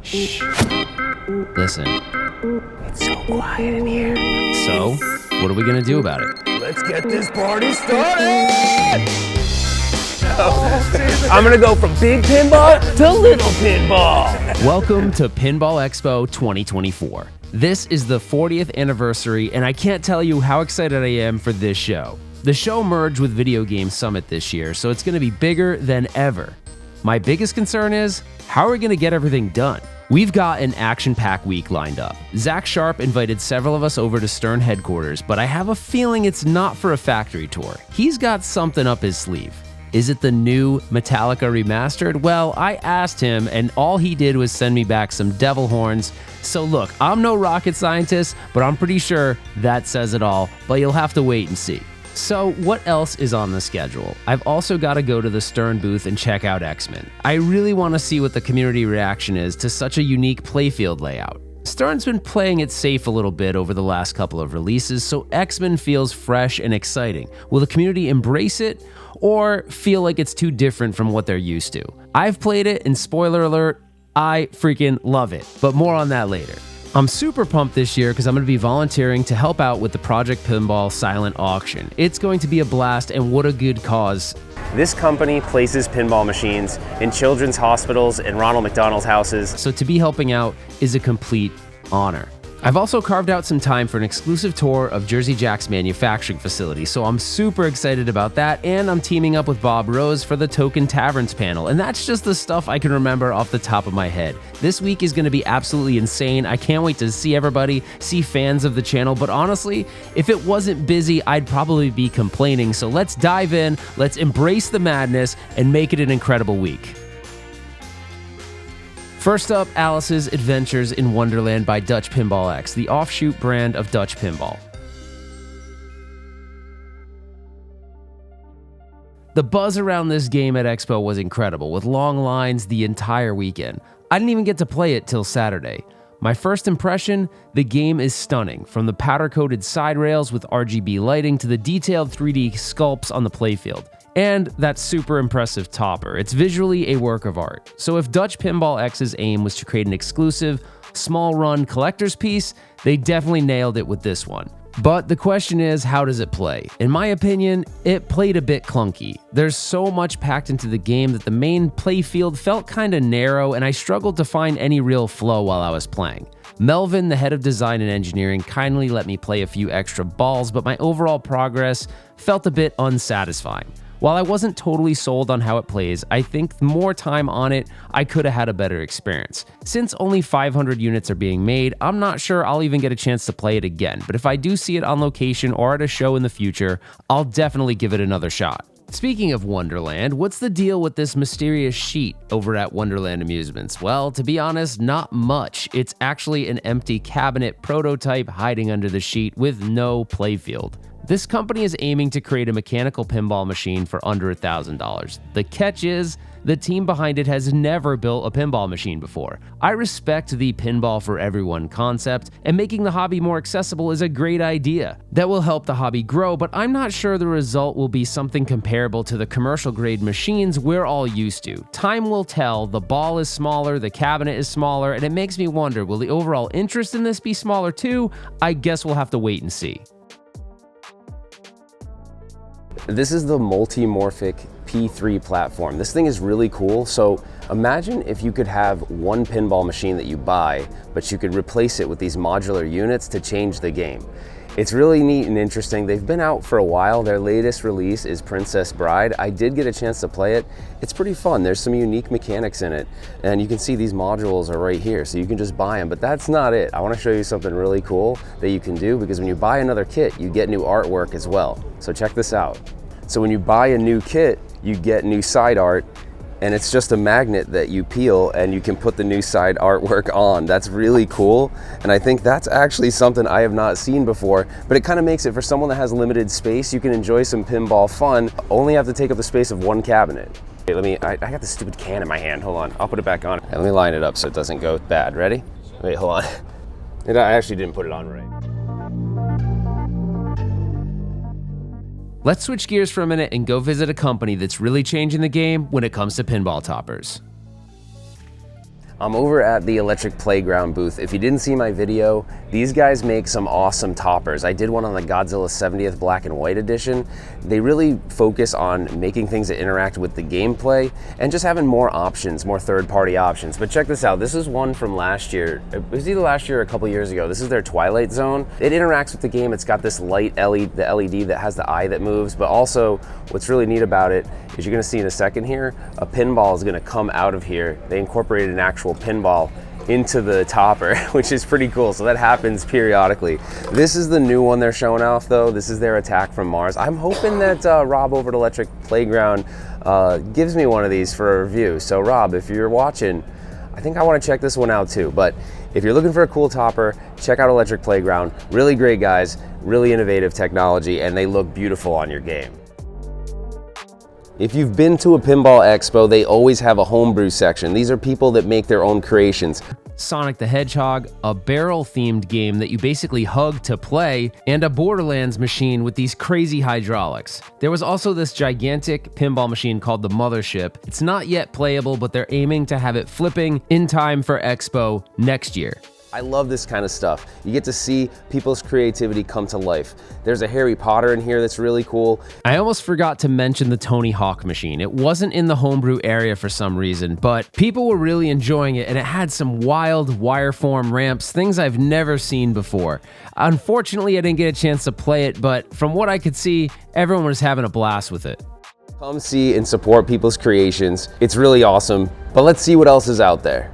Shh. Listen. It's so quiet in here. So, what are we gonna do about it? Let's get this party started! I'm gonna go from big pinball to little pinball. Welcome to Pinball Expo 2024. This is the 40th anniversary, and I can't tell you how excited I am for this show. The show merged with Video Game Summit this year, so it's gonna be bigger than ever. My biggest concern is, how are we gonna get everything done? We've got an action-packed week lined up. Zach Sharp invited several of us over to Stern headquarters, but I have a feeling it's not for a factory tour. He's got something up his sleeve. Is it the new Metallica Remastered? Well, I asked him, and all he did was send me back some devil horns. So look, I'm no rocket scientist, but I'm pretty sure that says it all, but you'll have to wait and see. So what else is on the schedule? I've also got to go to the Stern booth and check out X-Men. I really want to see what the community reaction is to such a unique playfield layout. Stern's been playing it safe a little bit over the last couple of releases, so X-Men feels fresh and exciting. Will the community embrace it or feel like it's too different from what they're used to? I've played it, and spoiler alert, I freaking love it, but more on that later. I'm super pumped this year because I'm going to be volunteering to help out with the Project Pinball silent auction. It's going to be a blast, and what a good cause. This company places pinball machines in children's hospitals and Ronald McDonald's houses. So to be helping out is a complete honor. I've also carved out some time for an exclusive tour of Jersey Jack's manufacturing facility, so I'm super excited about that, and I'm teaming up with Bob Rose for the Token Taverns panel, and that's just the stuff I can remember off the top of my head. This week is going to be absolutely insane. I can't wait to see everybody, see fans of the channel, but honestly, if it wasn't busy, I'd probably be complaining, so let's dive in, let's embrace the madness, and make it an incredible week. First up, Alice's Adventures in Wonderland by Dutch Pinball X, the offshoot brand of Dutch Pinball. The buzz around this game at Expo was incredible, with long lines the entire weekend. I didn't even get to play it till Saturday. My first impression, the game is stunning, from the powder-coated side rails with RGB lighting to the detailed 3D sculpts on the playfield. And that super impressive topper. It's visually a work of art. So if Dutch Pinball X's aim was to create an exclusive, small-run collector's piece, they definitely nailed it with this one. But the question is, how does it play? In my opinion, it played a bit clunky. There's so much packed into the game that the main playfield felt kinda narrow, and I struggled to find any real flow while I was playing. Melvin, the head of design and engineering, kindly let me play a few extra balls, but my overall progress felt a bit unsatisfying. While I wasn't totally sold on how it plays, I think more time on it, I could have had a better experience. Since only 500 units are being made, I'm not sure I'll even get a chance to play it again, but if I do see it on location or at a show in the future, I'll definitely give it another shot. Speaking of Wonderland, what's the deal with this mysterious sheet over at Wonderland Amusements? Well, to be honest, not much. It's actually an empty cabinet prototype hiding under the sheet with no playfield. This company is aiming to create a mechanical pinball machine for under $1,000. The catch is, the team behind it has never built a pinball machine before. I respect the pinball for everyone concept, and making the hobby more accessible is a great idea. That will help the hobby grow, but I'm not sure the result will be something comparable to the commercial grade machines we're all used to. Time will tell, the ball is smaller, the cabinet is smaller, and it makes me wonder, will the overall interest in this be smaller too? I guess we'll have to wait and see. This is the Multimorphic P3 platform. This thing is really cool. So imagine if you could have one pinball machine that you buy, but you could replace it with these modular units to change the game. It's really neat and interesting. They've been out for a while. Their latest release is Princess Bride. I did get a chance to play it. It's pretty fun. There's some unique mechanics in it. And you can see these modules are right here, so you can just buy them. But that's not it. I want to show you something really cool that you can do, because when you buy another kit, you get new artwork as well. So check this out. So when you buy a new kit, you get new side art, and it's just a magnet that you peel and you can put the new side artwork on. That's really cool, and I think that's actually something I have not seen before, but it kind of makes it for someone that has limited space. You can enjoy some pinball fun, only have to take up the space of one cabinet. Hey, I got this stupid can in my hand, hold on, I'll put it back on. Let me line it up so it doesn't go bad, ready? Wait, hold on. I actually didn't put it on right. Let's switch gears for a minute and go visit a company that's really changing the game when it comes to pinball toppers. I'm over at the Electric Playground booth. If you didn't see my video, these guys make some awesome toppers. I did one on the Godzilla 70th Black and White edition. They really focus on making things that interact with the gameplay and just having more options, more third-party options. But check this out, this is one from last year. It was either last year or a couple years ago. This is their Twilight Zone. It interacts with the game. It's got this light LED, the LED that has the eye that moves, but also what's really neat about it is you're gonna see in a second here, a pinball is gonna come out of here. They incorporated an actual pinball into the topper, which is pretty cool. So that happens periodically. This is the new one they're showing off though. This is their Attack from Mars. I'm hoping that Rob over at Electric Playground gives me one of these for a review. So Rob, if you're watching, I think I want to check this one out too. But if you're looking for a cool topper, check out Electric Playground. Really great guys, really innovative technology, and they look beautiful on your game. If you've been to a Pinball Expo, they always have a homebrew section. These are people that make their own creations. Sonic the Hedgehog, a barrel-themed game that you basically hug to play, and a Borderlands machine with these crazy hydraulics. There was also this gigantic pinball machine called the Mothership. It's not yet playable, but they're aiming to have it flipping in time for Expo next year. I love this kind of stuff. You get to see people's creativity come to life. There's a Harry Potter in here that's really cool. I almost forgot to mention the Tony Hawk machine. It wasn't in the homebrew area for some reason, but people were really enjoying it, and it had some wild wireform ramps, things I've never seen before. Unfortunately, I didn't get a chance to play it, but from what I could see, everyone was having a blast with it. Come see and support people's creations. It's really awesome, but let's see what else is out there.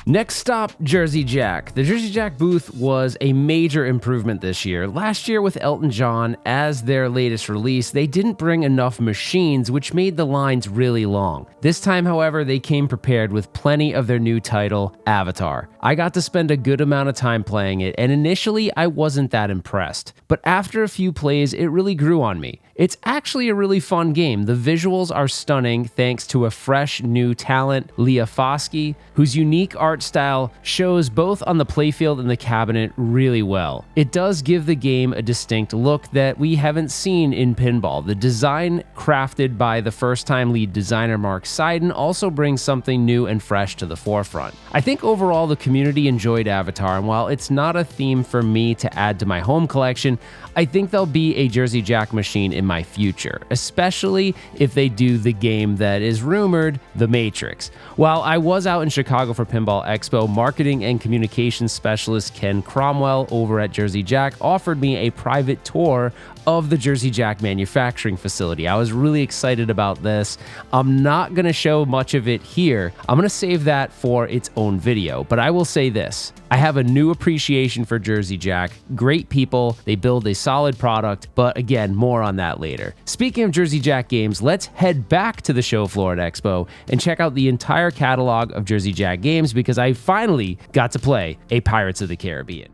Next stop, Jersey Jack. The Jersey Jack booth was a major improvement this year. Last year with Elton John as their latest release, they didn't bring enough machines, which made the lines really long. This time, however, they came prepared with plenty of their new title, Avatar. I got to spend a good amount of time playing it, and initially I wasn't that impressed. But after a few plays, it really grew on me. It's actually a really fun game. The visuals are stunning thanks to a fresh new talent, Leah Foskey, whose unique art style shows both on the playfield and the cabinet really well. It does give the game a distinct look that we haven't seen in pinball. The design crafted by the first-time lead designer Mark Seiden also brings something new and fresh to the forefront. I think overall the community enjoyed Avatar, and while it's not a theme for me to add to my home collection, I think there'll be a Jersey Jack machine in my future, especially if they do the game that is rumored, The Matrix. While I was out in Chicago for Pinball Expo, marketing and communications specialist Ken Cromwell over at Jersey Jack offered me a private tour of the Jersey Jack manufacturing facility. I was really excited about this. I'm not going to show much of it here. I'm going to save that for its own video, but I will say this. I have a new appreciation for Jersey Jack. Great people, they build a solid product, but again, more on that later. Speaking of Jersey Jack games, let's head back to the show floor at Expo and check out the entire catalog of Jersey Jack games because I finally got to play a Pirates of the Caribbean.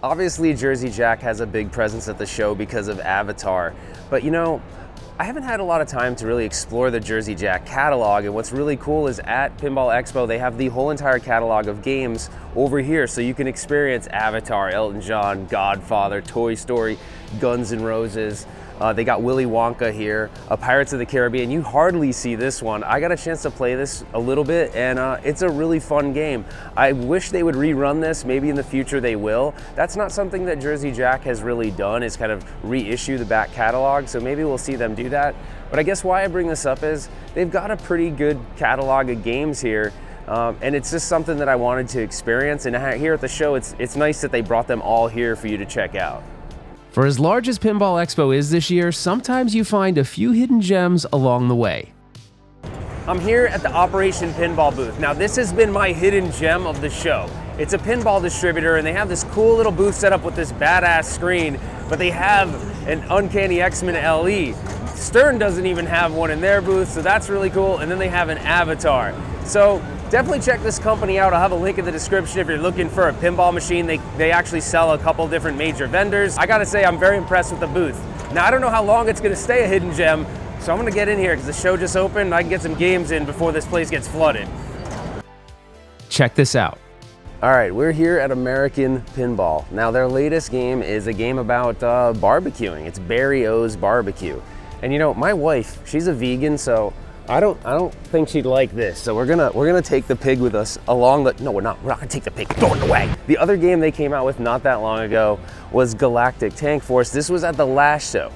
Obviously, Jersey Jack has a big presence at the show because of Avatar, but you know, I haven't had a lot of time to really explore the Jersey Jack catalog, and what's really cool is at Pinball Expo, they have the whole entire catalog of games over here, so you can experience Avatar, Elton John, Godfather, Toy Story, Guns N' Roses. They got Willy Wonka here, Pirates of the Caribbean. You hardly see this one. I got a chance to play this a little bit, and it's a really fun game. I wish they would rerun this. Maybe in the future they will. That's not something that Jersey Jack has really done, is kind of reissue the back catalog, so maybe we'll see them do that. But I guess why I bring this up is they've got a pretty good catalog of games here. And it's just something that I wanted to experience, and here at the show, it's nice that they brought them all here for you to check out. For as large as Pinball Expo is this year, sometimes you find a few hidden gems along the way. I'm here at the Operation Pinball booth. Now this has been my hidden gem of the show. It's a pinball distributor, and they have this cool little booth set up with this badass screen, but they have an Uncanny X-Men LE. Stern doesn't even have one in their booth, so that's really cool. And then they have an Avatar. So definitely check this company out. I'll have a link in the description if you're looking for a pinball machine. They actually sell a couple different major vendors. I gotta say, I'm very impressed with the booth. Now, I don't know how long it's gonna stay a hidden gem, so I'm gonna get in here because the show just opened and I can get some games in before this place gets flooded. Check this out. All right, we're here at American Pinball. Now, their latest game is a game about barbecuing. It's Barry O's Barbecue. And you know, my wife, she's a vegan, so I don't think she'd like this. So we're gonna take the pig with us along the. No, we're not. We're not gonna take the pig. Throw it away. The other game they came out with not that long ago was Galactic Tank Force. This was at the last show,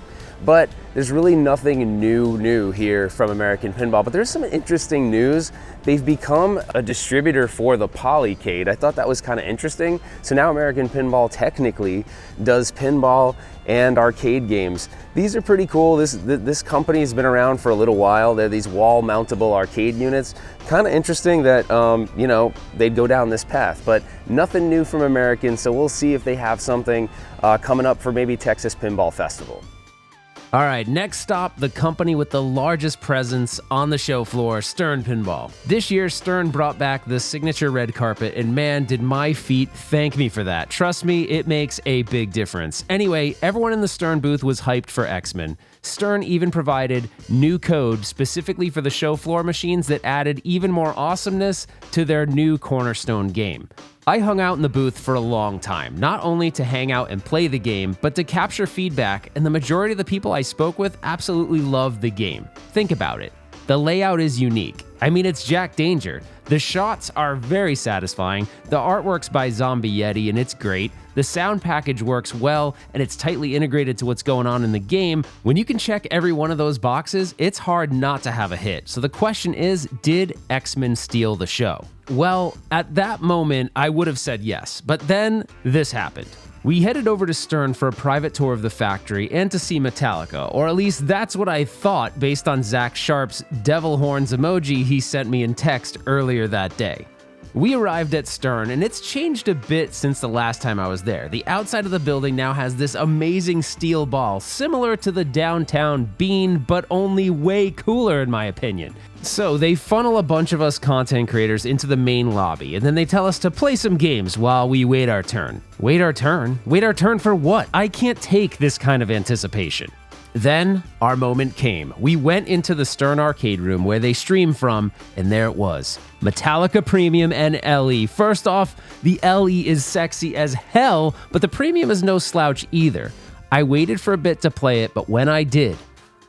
but there's really nothing new here from American Pinball. But there's some interesting news. They've become a distributor for the Polycade. I thought that was kind of interesting. So now American Pinball technically does pinball and arcade games. These are pretty cool. This company has been around for a little while. They're these wall mountable arcade units. Kind of interesting that you know, they'd go down this path, but nothing new from American. So we'll see if they have something coming up for maybe Texas Pinball Festival. All right, next stop, the company with the largest presence on the show floor, Stern Pinball. This year, Stern brought back the signature red carpet, and man, did my feet thank me for that. Trust me, it makes a big difference. Anyway, everyone in the Stern booth was hyped for X-Men. Stern even provided new code specifically for the show floor machines that added even more awesomeness to their new cornerstone game. I hung out in the booth for a long time, not only to hang out and play the game, but to capture feedback, and the majority of the people I spoke with absolutely loved the game. Think about it. The layout is unique. I mean, it's Jack Danger. The shots are very satisfying, the artwork's by Zombie Yeti and it's great, the sound package works well, and it's tightly integrated to what's going on in the game. When you can check every one of those boxes, it's hard not to have a hit. So the question is, did X-Men steal the show? Well, at that moment, I would have said yes, but then this happened. We headed over to Stern for a private tour of the factory and to see Metallica, or at least that's what I thought based on Zach Sharp's devil horns emoji he sent me in text earlier that day. We arrived at Stern, and it's changed a bit since the last time I was there. The outside of the building now has this amazing steel ball, similar to the downtown Bean, but only way cooler in my opinion. So they funnel a bunch of us content creators into the main lobby, and then they tell us to play some games while we wait our turn. Wait our turn? Wait our turn for what? I can't take this kind of anticipation. Then our moment came. We went into the Stern arcade room where they stream from, and there it was. Metallica Premium and LE. First off, the LE is sexy as hell, but the Premium is no slouch either. I waited for a bit to play it, but when I did,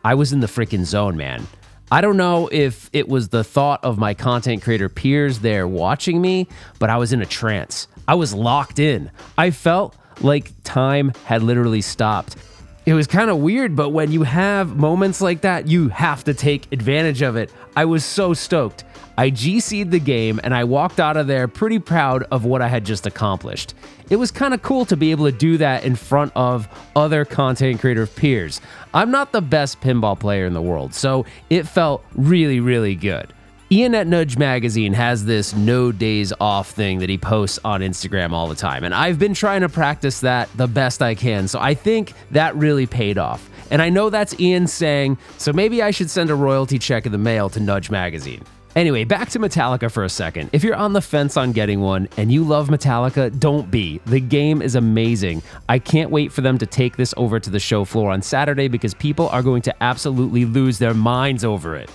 I was in the freaking zone, man. I don't know if it was the thought of my content creator peers there watching me, but I was in a trance. I was locked in. I felt like time had literally stopped. It was kind of weird, but when you have moments like that, you have to take advantage of it. I was so stoked. I GC'd the game, and I walked out of there pretty proud of what I had just accomplished. It was kind of cool to be able to do that in front of other content creator peers. I'm not the best pinball player in the world, so it felt really, really good. Ian at Nudge Magazine has this no days off thing that he posts on Instagram all the time, and I've been trying to practice that the best I can, so I think that really paid off. And I know that's Ian saying, so maybe I should send a royalty check in the mail to Nudge Magazine. Anyway, back to Metallica for a second. If you're on the fence on getting one and you love Metallica, don't be. The game is amazing. I can't wait for them to take this over to the show floor on Saturday because people are going to absolutely lose their minds over it.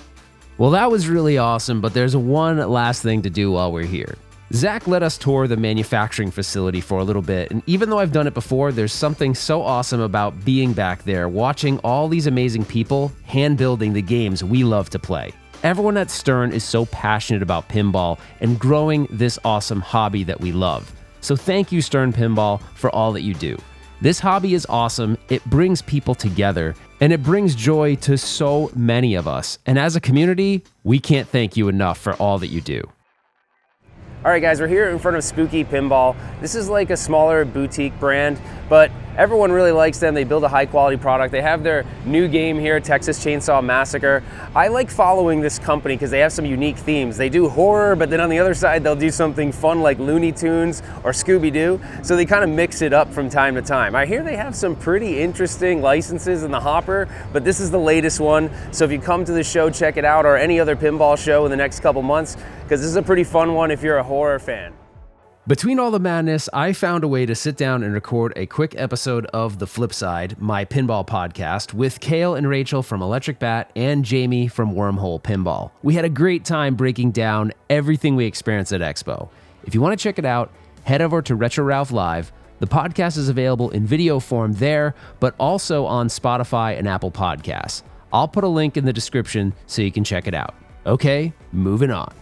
Well, that was really awesome, but there's one last thing to do while we're here. Zach let us tour the manufacturing facility for a little bit, and even though I've done it before, there's something so awesome about being back there, watching all these amazing people hand-building the games we love to play. Everyone at Stern is so passionate about pinball and growing this awesome hobby that we love. So thank you, Stern Pinball, for all that you do. This hobby is awesome, it brings people together, and it brings joy to so many of us. And as a community, we can't thank you enough for all that you do. All right, guys, we're here in front of Spooky Pinball. This is like a smaller boutique brand, but everyone really likes them. They build a high quality product. They have their new game here, Texas Chainsaw Massacre. I like following this company because they have some unique themes. They do horror, but then on the other side, they'll do something fun like Looney Tunes or Scooby-Doo. So they kind of mix it up from time to time. I hear they have some pretty interesting licenses in the hopper, but this is the latest one. So if you come to the show, check it out, or any other pinball show in the next couple months, because this is a pretty fun one if you're a horror fan. Between all the madness, I found a way to sit down and record a quick episode of The Flipside, my pinball podcast, with Kale and Rachel from Electric Bat and Jamie from Wormhole Pinball. We had a great time breaking down everything we experienced at Expo. If you want to check it out, head over to Retro Ralph Live. The podcast is available in video form there, but also on Spotify and Apple Podcasts. I'll put a link in the description so you can check it out. Okay, moving on.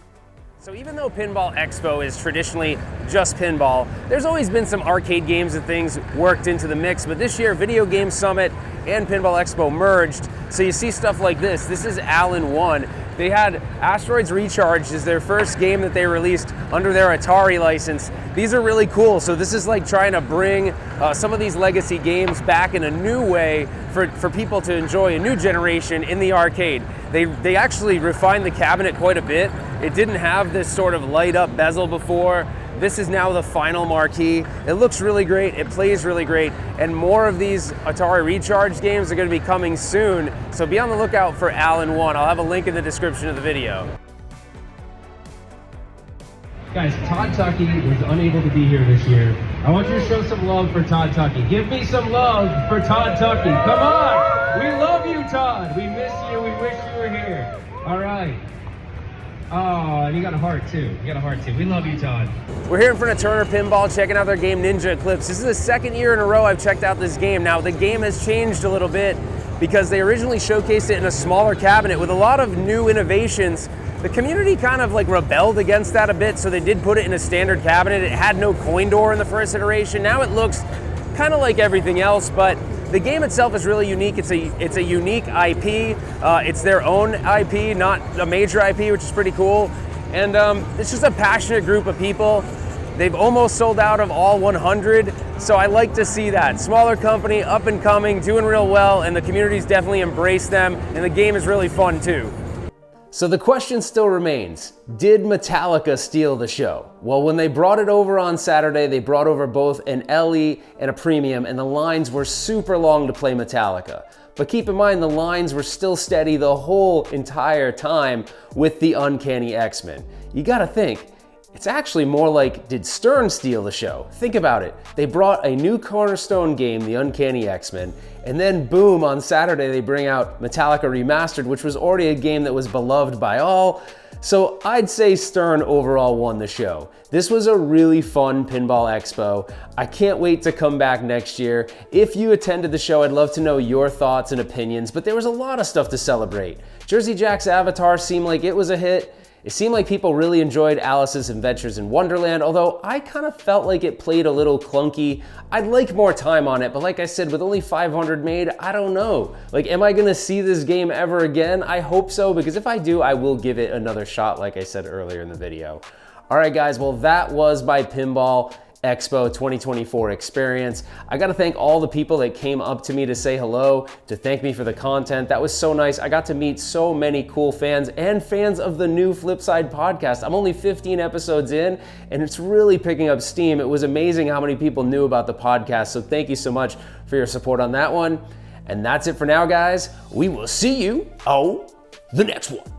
So even though Pinball Expo is traditionally just pinball, there's always been some arcade games and things worked into the mix, but this year Video Game Summit and Pinball Expo merged, so you see stuff like this. This is Allen 1. They had Asteroids Recharged as their first game that they released under their Atari license. These are really cool, so this is like trying to bring some of these legacy games back in a new way for people to enjoy, a new generation in the arcade. They actually refined the cabinet quite a bit. It didn't have this sort of light up bezel before. This is now the final marquee. It looks really great, it plays really great, and more of these Atari Recharge games are going to be coming soon, so be on the lookout for Allen 1. I'll have a link in the description of the video. Guys, Todd Tucky was unable to be here this year. I want you to show some love for Todd Tucky. Give me some love for Todd Tucky. Come on! We love you, Todd. We miss you. We wish you were here. All right. Oh, and you got a heart too. You got a heart too. We love you, Todd. We're here in front of Turner Pinball, checking out their game Ninja Eclipse. This is the second year in a row I've checked out this game. Now, the game has changed a little bit because they originally showcased it in a smaller cabinet with a lot of new innovations. The community kind of like rebelled against that a bit, so they did put it in a standard cabinet. It had no coin door in the first iteration. Now it looks kind of like everything else, but the game itself is really unique. It's a unique IP. It's their own IP, not a major IP, which is pretty cool. And it's just a passionate group of people. They've almost sold out of all 100, so I like to see that. Smaller company, up and coming, doing real well, and the community's definitely embraced them, and the game is really fun too. So the question still remains, did Metallica steal the show? Well, when they brought it over on Saturday, they brought over both an LE and a premium, and the lines were super long to play Metallica. But keep in mind, the lines were still steady the whole entire time with the Uncanny X-Men. You gotta think, it's actually more like, did Stern steal the show? Think about it. They brought a new cornerstone game, the Uncanny X-Men, and then boom, on Saturday they bring out Metallica Remastered, which was already a game that was beloved by all. So I'd say Stern overall won the show. This was a really fun Pinball Expo. I can't wait to come back next year. If you attended the show, I'd love to know your thoughts and opinions, but there was a lot of stuff to celebrate. Jersey Jack's Avatar seemed like it was a hit. It seemed like people really enjoyed Alice's Adventures in Wonderland, although I kind of felt like it played a little clunky. I'd like more time on it, but like I said, with only 500 made, I don't know. Like, am I gonna see this game ever again? I hope so, because if I do, I will give it another shot, like I said earlier in the video. All right, guys, well, that was my Pinball Expo 2024 experience. I gotta thank all the people that came up to me to say hello, to thank me for the content. That was so nice. I got to meet so many cool fans and fans of the new Flipside Podcast. I'm only 15 episodes in and it's really picking up steam. It was amazing how many people knew about the podcast, so thank you so much for your support on that one. And that's it for now, guys. We will see you on the next one.